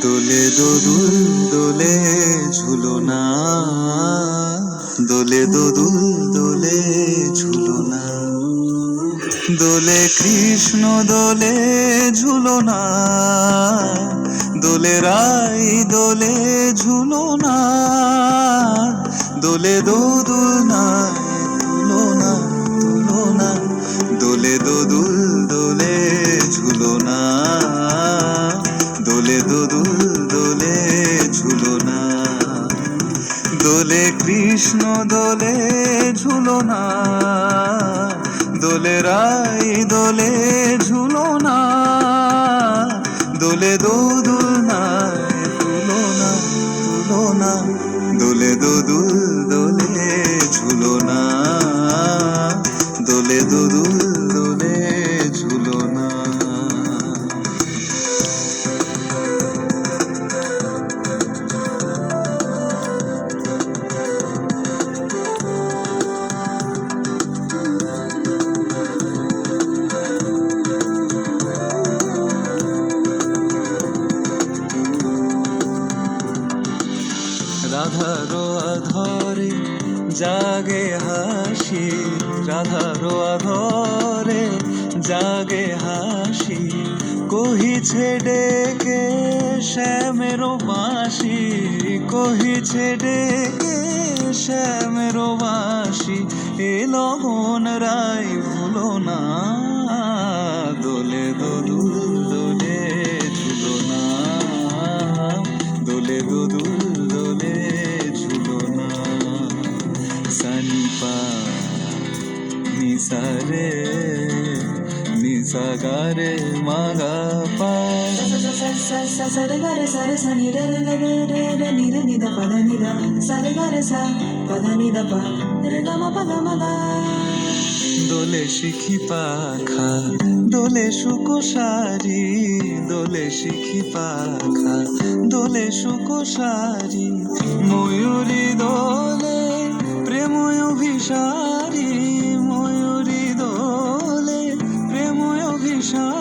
দোলে দোদুল দোলে ঝুলনা, দোলে দোদুল দোলে ঝুলনা, দোলে কৃষ্ণ দোলে ঝুলনা, দোলে রাই দোলে ঝুলনা, দোলে দোদুল নাই তুলনা তুলনা, দোলে দোদুল দোলে ঝুলনা, দোলে দোদুল দোলে ঝুলনা, দোলে কৃষ্ণ দোলে ঝুলনা, দোলে রাই দোলে ঝুলনা, দোলে দোদুল নাই তুলনা তুলনা, দোলে দোদুল দোলে ঝুলনা, দোলে দোদুল দোলে ঝুলনা। রাধারো আধরে জাগে হাসি, রাধারো আধরে জাগে হাসি, কহিছে ডেকে শ্যামেরো বাঁশি, কহিছে ডেকে শ্যামেরো বাঁশি, এ লগন রাই ভুলো না, দোলে দোদুল দোলে ঝুলনা, দোলে দোদুল দোলে ঝুলনা, সানিপা নিসারে নিসাগারে মাগা পা, సరి గర సర సని ర ర ర ర ని ర ని ద పద ని ద సరి గర స పద ని ద ప ర గ మ పద మ ద। দোলে শিখি পাখা দোলে সুকোসারি, দোলে শিখি পাখা দোলে সুকোসারি, ময়ূরী দোলে প্রেময় অভিসারী, ময়ূরী দোলে প্রেময় অভিসারী,